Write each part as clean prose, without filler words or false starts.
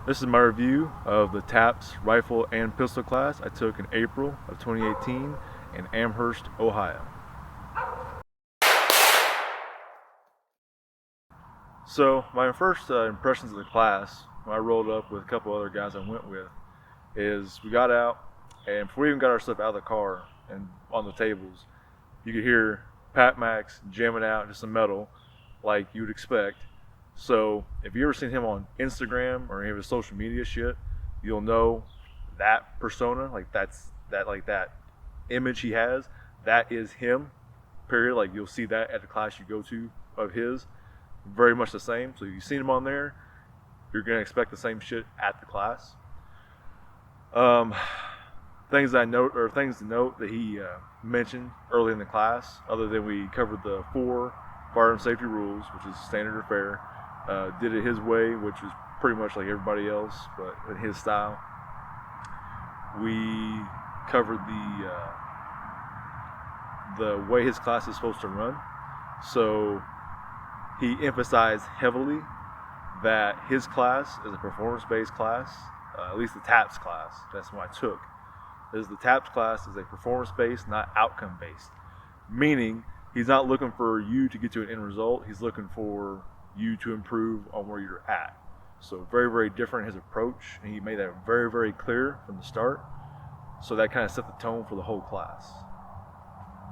This is my review of the TAPS rifle and pistol class I took in April of 2018 in Amherst, Ohio. So my first impressions of the class when I rolled up with a couple other guys I went with is we got out, and before we even got our stuff out of the car and on the tables, you could hear Pat Max jamming out just some metal like you would expect. So if you ever seen him on Instagram or any of his social media shit, you'll know that persona, like that image he has, that is him. Period. Like you'll see that at the class you go to of his, very much the same. So if you've seen him on there, you're gonna expect the same shit at the class. Things to note that he mentioned early in the class, other than we covered the 4 firearm safety rules, which is standard or fair. Did it his way, which was pretty much like everybody else, but in his style. We covered the way his class is supposed to run. So he emphasized heavily that his class is a performance-based class, at least the TAPS class. That's what I took. The TAPS class is a performance-based, not outcome-based. Meaning, he's not looking for you to get to an end result. He's looking for you to improve on where you're at. So very, very different his approach, and he made that very, very clear from the start. So that kind of set the tone for the whole class.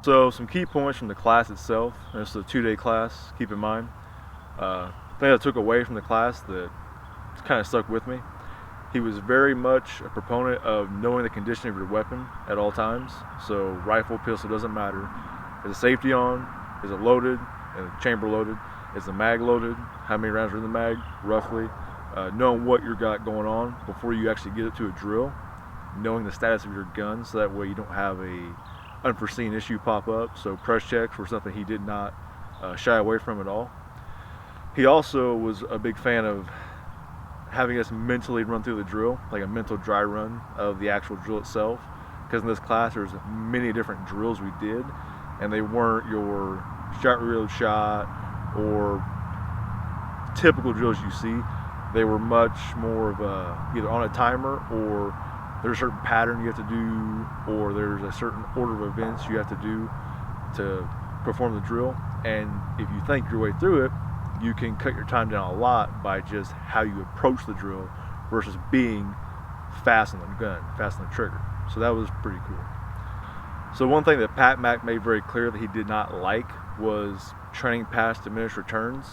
So some key points from the class itself. It's a 2-day class, keep in mind. Thing I took away from the class that kind of stuck with me. He was very much a proponent of knowing the condition of your weapon at all times. So rifle, pistol, doesn't matter. Is the safety on? Is it loaded? Is the chamber loaded? Is the mag loaded? How many rounds are in the mag, roughly? Knowing what you got going on before you actually get it to a drill. Knowing the status of your gun, so that way you don't have a unforeseen issue pop up. So press checks were something he did not shy away from at all. He also was a big fan of having us mentally run through the drill, like a mental dry run of the actual drill itself. Because in this class there's many different drills we did, and they weren't your shot, reload, shot, or typical drills you see. They were much more of either on a timer, or there's a certain pattern you have to do, or there's a certain order of events you have to do to perform the drill. And if you think your way through it, you can cut your time down a lot by just how you approach the drill versus being fast on the gun, fast on the trigger. So that was pretty cool. So one thing that Pat Mack made very clear that he did not like was training past diminished returns.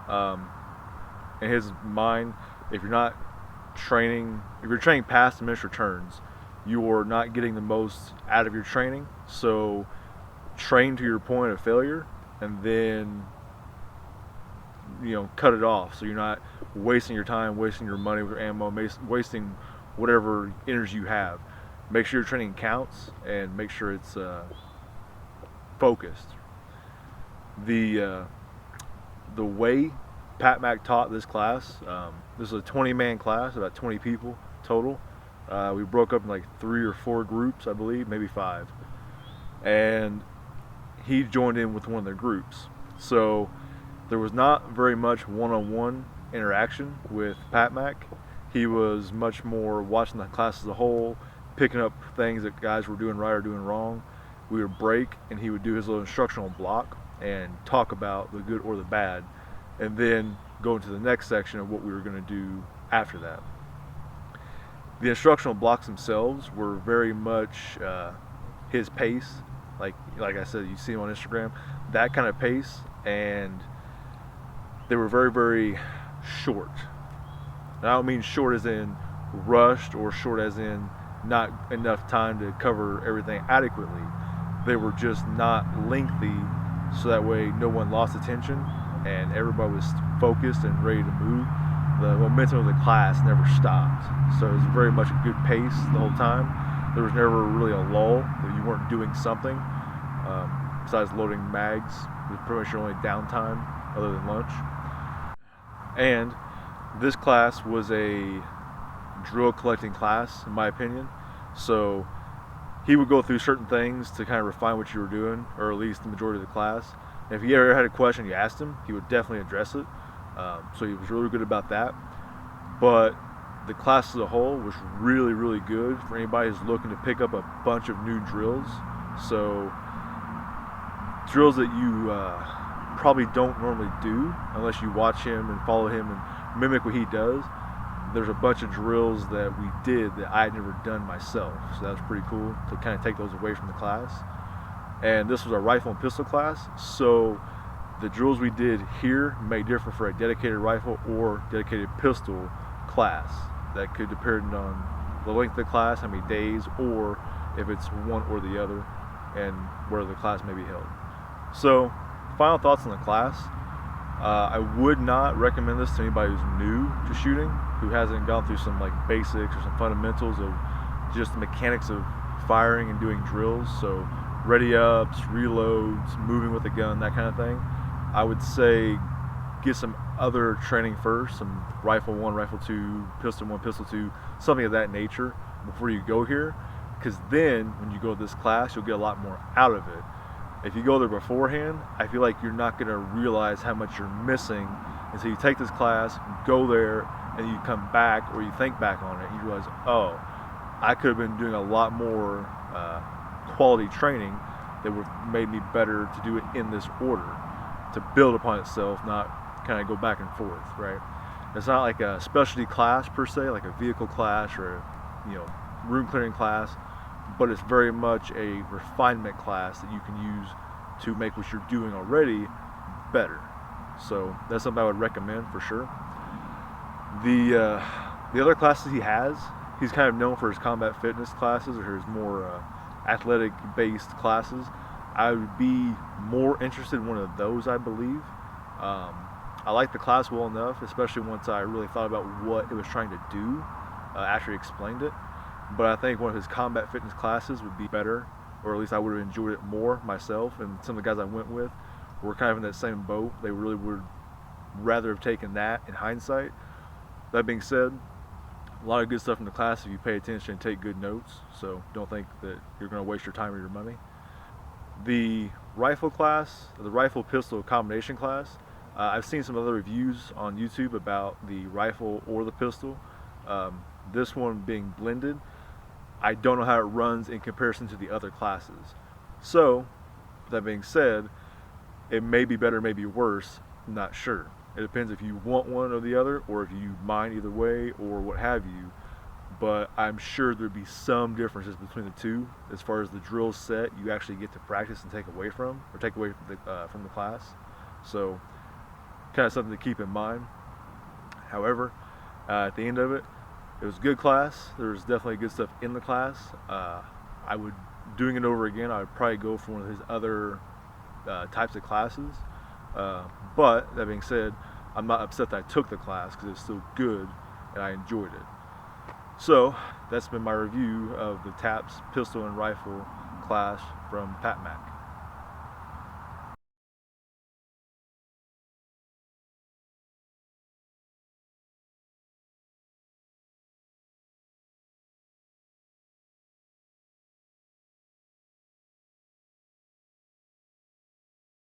In his mind, if you're training past diminished returns, you're not getting the most out of your training. So train to your point of failure, and then cut it off, so you're not wasting your time, wasting your money with your ammo, wasting whatever energy you have. Make sure your training counts, and make sure it's focused. The way Pat Mack taught this class, this is a 20-man class, about 20 people total. We broke up in like 3 or 4 groups, I believe, maybe 5, and he joined in with one of the groups. So there was not very much one-on-one interaction with Pat Mack. He was much more watching the class as a whole, picking up things that guys were doing right or doing wrong. We would break, and he would do his little instructional block and talk about the good or the bad, and then go into the next section of what we were going to do after that. The instructional blocks themselves were very much his pace, like I said, you see him on Instagram, that kind of pace, and they were very, very short. And I don't mean short as in rushed, or short as in not enough time to cover everything adequately. They were just not lengthy, so that way no one lost attention and everybody was focused and ready to move. The momentum of the class never stopped, so it was very much a good pace the whole time. There was never really a lull that you weren't doing something. Besides loading mags, it was pretty much your only downtime other than lunch. And this class was a drill collecting class, in my opinion. So he would go through certain things to kind of refine what you were doing, or at least the majority of the class. And if you ever had a question you asked him, he would definitely address it. So he was really good about that. But the class as a whole was really, really good for anybody who's looking to pick up a bunch of new drills. So drills that you probably don't normally do unless you watch him and follow him and mimic what he does. There's a bunch of drills that we did that I had never done myself, so that was pretty cool to kind of take those away from the class. And this was a rifle and pistol class, so the drills we did here may differ for a dedicated rifle or dedicated pistol class. That could depend on the length of the class, how many days, or if it's one or the other, and where the class may be held. So, final thoughts on the class. I would not recommend this to anybody who's new to shooting, who hasn't gone through some like basics or some fundamentals of just the mechanics of firing and doing drills. So ready ups, reloads, moving with a gun, that kind of thing. I would say get some other training first, some rifle 1, rifle 2, pistol 1, pistol 2, something of that nature before you go here, because then when you go to this class you'll get a lot more out of it. If you go there beforehand, I feel like you're not going to realize how much you're missing until you take this class, go there, and you come back or you think back on it and you realize, oh, I could have been doing a lot more quality training that would have made me better to do it in this order, to build upon itself, not kind of go back and forth, right? It's not like a specialty class per se, like a vehicle class or a room clearing class, but it's very much a refinement class that you can use to make what you're doing already better. So that's something I would recommend for sure. The other classes he has, he's kind of known for his combat fitness classes or his more athletic based classes. I would be more interested in one of those, I believe. I like the class well enough, especially once I really thought about what it was trying to do after he explained it. But I think one of his combat fitness classes would be better, or at least I would have enjoyed it more myself. And some of the guys I went with were kind of in that same boat. They really would rather have taken that in hindsight. That being said, a lot of good stuff in the class if you pay attention and take good notes. So don't think that you're going to waste your time or your money. The rifle class, the rifle pistol combination class, I've seen some other reviews on YouTube about the rifle or the pistol. This one being blended. I don't know how it runs in comparison to the other classes. So, that being said, it may be better, maybe worse, I'm not sure. It depends if you want one or the other, or if you mind either way, or what have you. But I'm sure there'd be some differences between the two as far as the drill set you actually get to practice and take away from the class. So, kind of something to keep in mind. However, at the end of it was a good class. There was definitely good stuff in the class. I would, doing it over again, I would probably go for one of his other types of classes. But that being said, I'm not upset that I took the class because it's still good and I enjoyed it. So that's been my review of the TAPS pistol and rifle class from Pat Mac.